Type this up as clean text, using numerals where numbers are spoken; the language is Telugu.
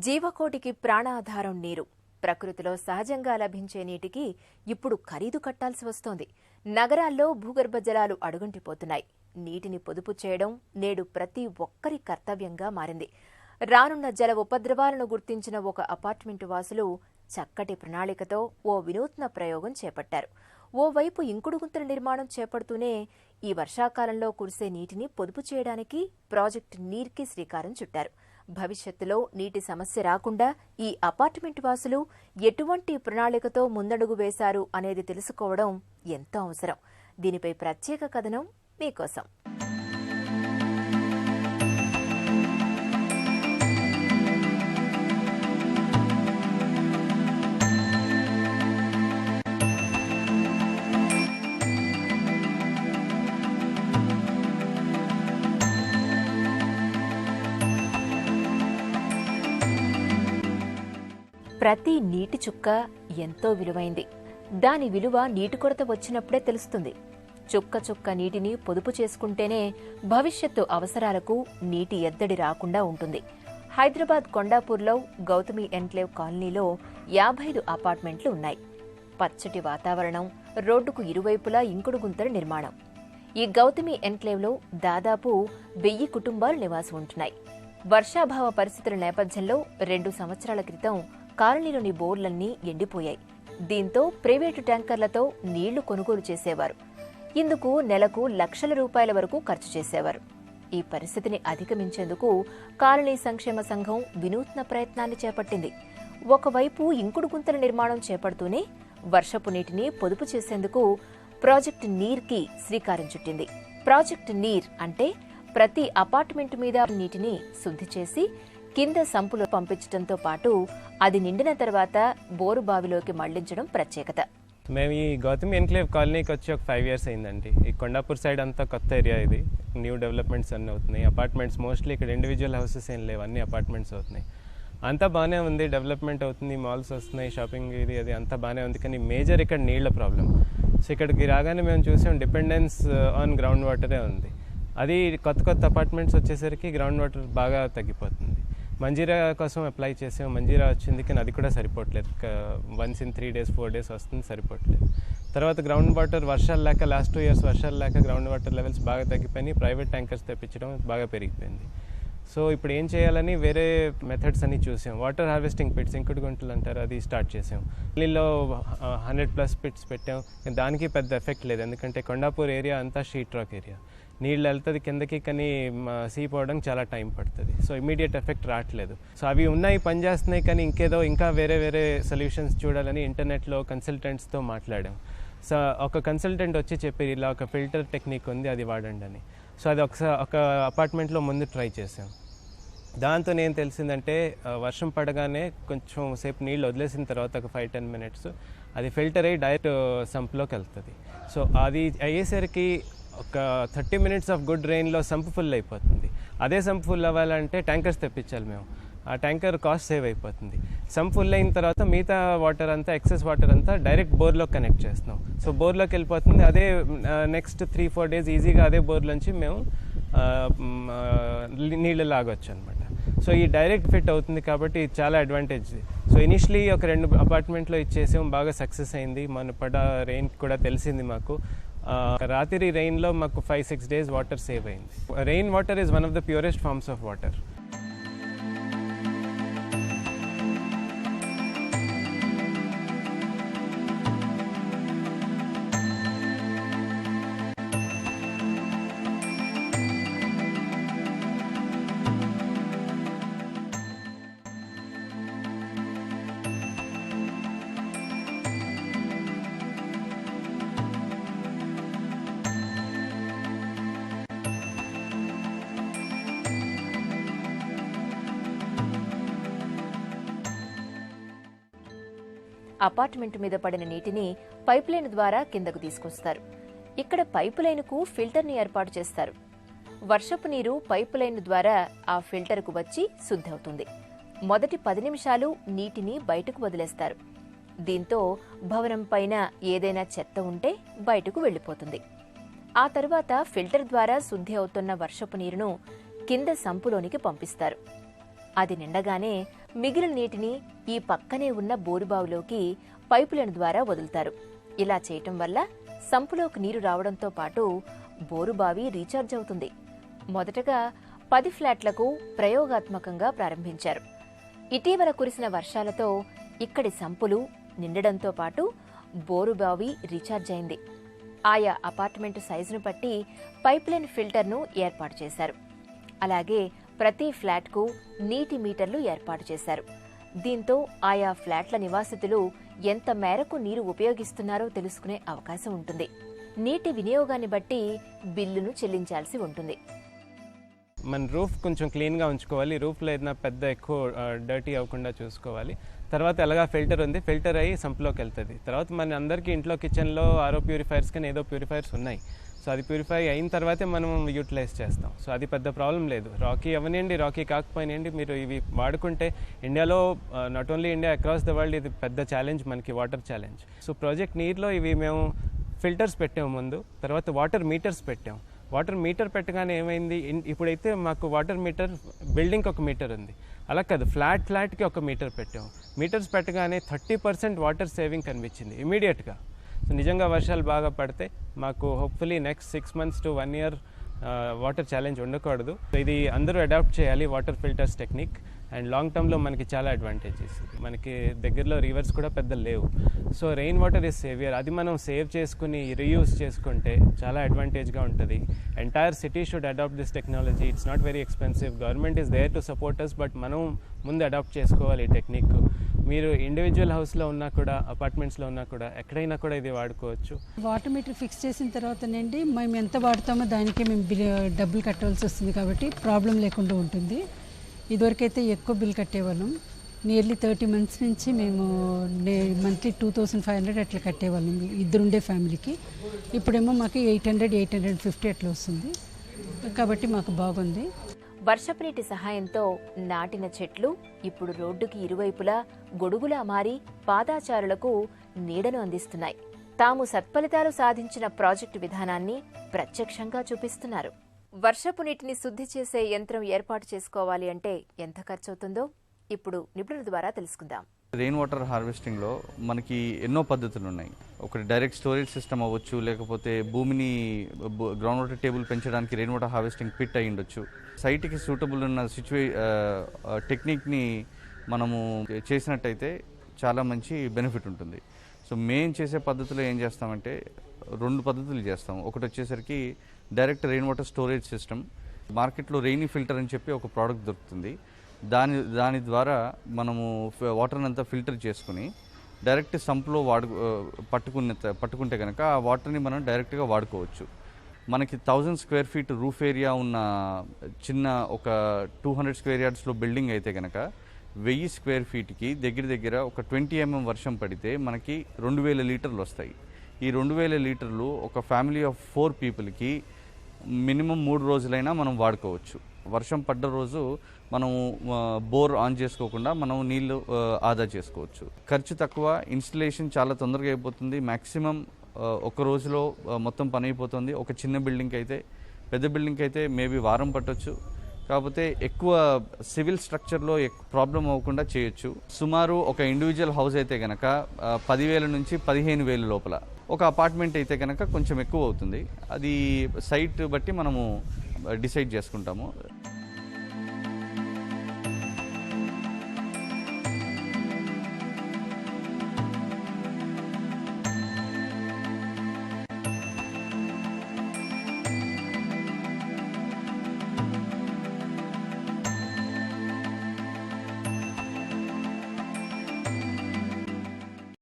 జీవకోటికి ప్రాణాధారం నీరు. ప్రకృతిలో సహజంగా లభించే నీటికి ఇప్పుడు ఖరీదు కట్టాల్సి వస్తోంది. నగరాల్లో భూగర్భ జలాలు అడుగంటిపోతున్నాయి. నీటిని పొదుపు చేయడం నేడు ప్రతి ఒక్కరి కర్తవ్యంగా మారింది. రానున్న జల ఉపద్రవాలను గుర్తించిన ఒక అపార్ట్మెంటు వాసులు చక్కటి ప్రణాళికతో ఓ వినూత్న ప్రయోగం చేపట్టారు. ఓవైపు ఇంకుడు గుంతల నిర్మాణం చేపడుతూనే ఈ వర్షాకాలంలో కురిసే నీటిని పొదుపు చేయడానికి ప్రాజెక్టు నీర్కి శ్రీకారం చుట్టారు. భవిష్యత్తులో నీటి సమస్య రాకుండా ఈ అపార్ట్మెంట్ వాసులు ఎటువంటి ప్రణాళికతో ముందడుగు వేశారు అనేది తెలుసుకోవడం ఎంతో అవసరం. దీనిపై ప్రత్యేక కథనం మీకోసం. ప్రతి నీటి చుక్క ఎంతో విలువైంది. దాని విలువ నీటి కొరత వచ్చినప్పుడే తెలుస్తుంది. చుక్క చుక్క నీటిని పొదుపు చేసుకుంటేనే భవిష్యత్తు అవసరాలకు నీటి ఎద్దడి రాకుండా ఉంటుంది. హైదరాబాద్ కొండాపూర్లో గౌతమి ఎన్క్లేవ్ కాలనీలో 55 అపార్ట్మెంట్లు ఉన్నాయి. పచ్చటి వాతావరణం, రోడ్డుకు ఇరువైపులా ఇంకుడు గుంతల నిర్మాణం. ఈ గౌతమి ఎన్క్లేవ్లో దాదాపు 1000 కుటుంబాలు నివాసం ఉంటున్నాయి. వర్షాభావ పరిస్థితుల నేపథ్యంలో 2 సంవత్సరాల క్రితం కాలనీలోని బోర్లన్నీ ఎండిపోయాయి. దీంతో ప్రైవేటు ట్యాంకర్లతో నీళ్లు కొనుగోలు చేసేవారు. ఇందుకు నెలకు లక్షల రూపాయల వరకు ఖర్చు చేసేవారు. ఈ పరిస్థితిని అధిగమించేందుకు కాలనీ సంక్షేమ సంఘం వినూత్న ప్రయత్నాన్ని చేపట్టింది. ఒకవైపు ఇంకుడు గుంతల నిర్మాణం చేపడుతూనే వర్షపు నీటిని పొదుపు చేసేందుకు ప్రాజెక్టు నీర్కి శ్రీకారం చుట్టింది. ప్రాజెక్టు నీర్ అంటే ప్రతి అపార్ట్మెంటు మీద నీటిని శుద్ధి చేసి కింద సంపులో పంపించడంతో పాటు అది నిండిన తర్వాత బోరు బావిలోకి మళ్లించడం ప్రత్యేకత. మేము ఈ గౌతమి ఎన్క్లేవ్ కాలనీకి వచ్చి ఒక 5 years అయిందండి. ఈ కొండాపూర్ సైడ్ అంతా కొత్త ఏరియా, ఇది న్యూ డెవలప్మెంట్స్ అన్నీ అవుతున్నాయి. అపార్ట్మెంట్స్ మోస్ట్లీ ఇక్కడ ఇండివిజువల్ హౌసెస్ ఏం లేవు, అన్ని అపార్ట్మెంట్స్ అవుతున్నాయి. అంతా బాగానే ఉంది, డెవలప్మెంట్ అవుతుంది, మాల్స్ వస్తున్నాయి, షాపింగ్ ఇది అది అంతా బాగానే ఉంది. కానీ మేజర్ ఇక్కడ నీళ్ల ప్రాబ్లం. సో ఇక్కడికి రాగానే మేము చూసాం డిపెండెన్స్ ఆన్ గ్రౌండ్ వాటరే ఉంది. అది కొత్త అపార్ట్మెంట్స్ వచ్చేసరికి గ్రౌండ్ వాటర్ బాగా తగ్గిపోతుంది. మంజీరా కోసం అప్లై చేసాం, మంజీరా వచ్చింది, కానీ అది కూడా సరిపోవట్లేదు. వన్స్ ఇన్ 3 days 4 days వస్తుంది, సరిపోవట్లేదు. తర్వాత గ్రౌండ్ వాటర్ వర్షాలు లేక లాస్ట్ 2 years వర్షాలు లేక గ్రౌండ్ వాటర్ లెవెల్స్ బాగా తగ్గిపోయినాయి. ప్రైవేట్ ట్యాంకర్స్ తెప్పించడం బాగా పెరిగిపోయింది. సో ఇప్పుడు ఏం చేయాలని వేరే మెథడ్స్ అన్ని చూసాం. వాటర్ హార్వెస్టింగ్ పిట్స్, ఇంకుడు గుంటలు అంటారు, అది స్టార్ట్ చేసాం. ఢిల్లీలో 100+ పిట్స్ పెట్టాం. దానికి పెద్ద ఎఫెక్ట్ లేదు, ఎందుకంటే కొండాపూర్ ఏరియా అంతా షీట్ రాక్ ఏరియా. నీళ్ళు వెళ్తుంది కిందకి, కానీ సీ పోవడానికి చాలా టైం పడుతుంది. సో ఇమీడియట్ ఎఫెక్ట్ రావట్లేదు. సో అవి ఉన్నాయి, పనిచేస్తున్నాయి, కానీ ఇంకా వేరే సొల్యూషన్స్ చూడాలని ఇంటర్నెట్లో కన్సల్టెంట్స్తో మాట్లాడాం. సో ఒక కన్సల్టెంట్ వచ్చి చెప్పారు, ఇలా ఒక ఫిల్టర్ టెక్నిక్ ఉంది, అది వాడండి అని. సో అది ఒక అపార్ట్మెంట్లో ముందు ట్రై చేసాం. దాంతో నేను తెలిసిందంటే వర్షం పడగానే కొంచెం సేపు నీళ్ళు వదిలేసిన తర్వాత ఒక 5-10 minutes అది ఫిల్టర్ అయ్యి డైరెక్ట్ సంప్లోకి వెళ్తుంది. సో అది అయ్యేసరికి ఒక 30 minutes ఆఫ్ గుడ్ రెయిన్లో సంప్ ఫుల్ అయిపోతుంది. అదే సంప్ ఫుల్ అవ్వాలంటే ట్యాంకర్స్ తెప్పించాలి మేము. ఆ ట్యాంకర్ కాస్ట్ సేవ్ అయిపోతుంది. సంప్ ఫుల్ అయిన తర్వాత మిగతా వాటర్ అంతా, ఎక్సెస్ వాటర్ అంతా డైరెక్ట్ బోర్లో కనెక్ట్ చేస్తున్నాం. సో బోర్లోకి వెళ్ళిపోతుంది. అదే నెక్స్ట్ 3-4 days ఈజీగా అదే బోర్లోంచి మేము నీళ్ళు లాగొచ్చు అనమాట. సో ఈ డైరెక్ట్ ఫిట్ అవుతుంది కాబట్టి చాలా అడ్వాంటేజ్. సో ఇనిషియలీ ఒక 2 అపార్ట్మెంట్లో ఇచ్చేసాం, బాగా సక్సెస్ అయింది. మన పడ రెయిన్ కూడా తెలిసింది మాకు. రాత్రి రెయిన్లో మాకు 5-6 days వాటర్ సేవ్ అయింది. Rain water is one of the purest forms of water. Apartment మీద పడిన నీటిని పైపులైన్ ద్వారా కిందకు తీసుకొస్తారు. ఇక్కడ పైపులైన్కు ఫిల్టర్ని ఏర్పాటు చేస్తారు. వర్షపు నీరు పైపులైన్ ద్వారా ఆ ఫిల్టర్కు వచ్చి శుద్ధి అవుతుంది. మొదటి 10 నిమిషాలు నీటిని బయటకు వదిలేస్తారు. దీంతో భవనం పైన ఏదైనా చెత్త ఉంటే బయటకు వెళ్లిపోతుంది. ఆ తరువాత ఫిల్టర్ ద్వారా శుద్ధి అవుతున్న వర్షపు నీరును కింద సంపులోనికి పంపిస్తారు. అది నిండగానే మిగిలిన నీటిని ఈ పక్కనే ఉన్న బోరుబావిలోకి పైపులైన్ ద్వారా వదులుతారు. ఇలా చేయటం వల్ల సంపులోకి నీరు రావడంతో పాటు బోరుబావి రీఛార్జ్ అవుతుంది. మొదటగా 10 ఫ్లాట్లకు ప్రయోగాత్మకంగా ప్రారంభించారు. ఇటీవల కురిసిన వర్షాలతో ఇక్కడి సంపులు నిండడంతో పాటు బోరుబావి రీఛార్జ్ అయింది. ఆయా అపార్ట్మెంటు సైజును బట్టి పైప్లైన్ ఫిల్టర్ను ఏర్పాటు చేశారు. అలాగే ప్రతి ఫ్లాట్కు నీటి మీటర్లు ఏర్పాటు చేశారు. దీంతో ఆయా ఫ్లాట్ల నివాసితులు ఎంత మేరకు నీరు ఉపయోగిస్తున్నారో తెలుసుకునే అవకాశం ఉంటుంది. నీటి వినియోగాన్ని బట్టి బిల్లును చెల్లించాల్సి ఉంటుంది. మన రూఫ్ కొంచెం క్లీన్గా ఉంచుకోవాలి. రూఫ్లో ఏదైనా పెద్ద ఎక్కువ డర్టీ అవ్వకుండా చూసుకోవాలి. తర్వాత ఎలాగా ఫిల్టర్ ఉంది, ఫిల్టర్ అయ్యి సంపులోకి వెళ్తుంది. తర్వాత మన అందరికీ ఇంట్లో కిచెన్లో ఆరో ప్యూరిఫైర్స్ కానీ ఏదో ప్యూరిఫైర్స్ ఉన్నాయి. సో అది ప్యూరిఫై అయిన తర్వాతే మనం యూటిలైజ్ చేస్తాం. సో అది పెద్ద ప్రాబ్లం లేదు. రాకీ అవనండి, రాకీ కాకపోయినండి, మీరు ఇవి వాడుకుంటే ఇండియాలో not only India, across the world ఇది పెద్ద ఛాలెంజ్ మనకి, వాటర్ ఛాలెంజ్. సో ప్రాజెక్ట్ నీర్లో ఇవి మేము ఫిల్టర్స్ పెట్టాము ముందు, తర్వాత వాటర్ మీటర్స్ పెట్టాం. వాటర్ మీటర్ పెట్టగానే ఏమైంది, ఇప్పుడైతే మాకు వాటర్ మీటర్ బిల్డింగ్కి ఒక మీటర్ ఉంది, అలా కాదు ఫ్లాట్కి ఒక మీటర్ పెట్టాం. మీటర్స్ పెట్టగానే 30% వాటర్ సేవింగ్ కనిపించింది ఇమీడియట్గా. సో నిజంగా వర్షాలు బాగా పడితే మాకు hopefully next 6 months to 1 year water challenge ఉండకూడదు. ఇది అందరూ అడాప్ట్ చేయాలి water filters technique. And long టర్మ్లో మనకి చాలా అడ్వాంటేజెస్. మనకి దగ్గరలో రివర్స్ కూడా పెద్ద లేవు. So rain water is saviour. అది మనం సేవ్ చేసుకుని రీయూజ్ చేసుకుంటే చాలా అడ్వాంటేజ్గా ఉంటుంది. Entire city should adopt this technology. It's not very expensive. Government is there to support us, but మనం ముందు అడాప్ట్ చేసుకోవాలి ఈ టెక్నిక్. మీరు ఇండివిజువల్ హౌస్లో ఉన్నా కూడా, అపార్ట్మెంట్స్లో ఉన్నా కూడా, ఎక్కడైనా కూడా ఇది వాడుకోవచ్చు. వాటర్ మీటర్ ఫిక్స్ చేసిన తర్వాతనండి మేము ఎంత వాడతామో దానికే మేము డబ్బులు కట్టవలసి వస్తుంది, కాబట్టి ప్రాబ్లం లేకుండా ఉంటుంది. ఇదివరకైతే ఎక్కువ బిల్ కట్టేవాళ్ళం. నియర్లీ 30 months నుంచి మేము మంత్లీ 2500 అట్లా కట్టేవాళ్ళం ఇద్దరుండే ఫ్యామిలీకి. ఇప్పుడేమో మాకు 800-850 అట్లా వస్తుంది, కాబట్టి మాకు బాగుంది. వర్షపు నీటి సహాయంతో నాటిన చెట్లు ఇప్పుడు రోడ్డుకి ఇరువైపులా గొడుగులా మారి పాదాచారులకు నీడను అందిస్తున్నాయి. తాము సత్ఫలితాలు సాధించిన ప్రాజెక్టు విధానాన్ని ప్రత్యక్షంగా చూపిస్తున్నారు. వర్షపు నీటిని శుద్ధి చేసే యంత్రం ఏర్పాటు చేసుకోవాలి అంటే ఎంత ఖర్చవుతుందో ఇప్పుడు నిపుణుల ద్వారా తెలుసుకుందాం. రెయిన్ వాటర్ హార్వెస్టింగ్లో మనకి ఎన్నో పద్ధతులు ఉన్నాయి. ఒకటి డైరెక్ట్ స్టోరేజ్ సిస్టమ్ అవ్వచ్చు, లేకపోతే భూమిని గ్రౌండ్ వాటర్ టేబుల్ పెంచడానికి రెయిన్ వాటర్ హార్వెస్టింగ్ పిట్ అయి ఉండొచ్చు. సైట్కి సూటబుల్ ఉన్న టెక్నిక్ని మనము చేసినట్టయితే చాలా మంచి బెనిఫిట్ ఉంటుంది. సో మేము చేసే పద్ధతిలో ఏం చేస్తామంటే 2 పద్ధతులు చేస్తాం. ఒకటి వచ్చేసరికి direct rain water storage system. మార్కెట్లో రెయినీ ఫిల్టర్ అని చెప్పి ఒక ప్రోడక్ట్ దొరుకుతుంది. దాని ద్వారా మనము వాటర్ని అంతా ఫిల్టర్ చేసుకుని డైరెక్ట్ సంప్లో పట్టుకుంటే కనుక ఆ వాటర్ని మనం డైరెక్ట్గా వాడుకోవచ్చు. మనకి 1000 square feet రూఫ్ ఏరియా ఉన్న చిన్న ఒక 200 square yardsలో బిల్డింగ్ అయితే కనుక 1000 square feetకి దగ్గర ఒక 20 mm వర్షం పడితే మనకి 2000 లీటర్లు వస్తాయి. ఈ 2000 లీటర్లు ఒక ఫ్యామిలీ ఆఫ్ 4 peopleకి మినిమం 3 రోజులైనా మనం వాడుకోవచ్చు. వర్షం పడ్డ రోజు మనం బోర్ ఆన్ చేసుకోకుండా మనం నీళ్లు ఆదా చేసుకోవచ్చు. ఖర్చు తక్కువ, ఇన్స్టలేషన్ చాలా తొందరగా అయిపోతుంది. మ్యాక్సిమం ఒక రోజులో మొత్తం పని అయిపోతుంది. ఒక చిన్న బిల్డింగ్కి అయితే, పెద్ద బిల్డింగ్కి అయితే మేబీ వారం పట్టొచ్చు. కాకపోతే ఎక్కువ సివిల్ స్ట్రక్చర్లో ప్రాబ్లం అవ్వకుండా చేయొచ్చు. సుమారు ఒక ఇండివిజువల్ హౌస్ అయితే కనుక 10,000 నుంచి 15,000 లోపల. ఒక అపార్ట్మెంట్ అయితే కనుక కొంచెం ఎక్కువ అవుతుంది. అది సైట్ బట్టి మనము డిసైడ్ చేసుకుంటాము.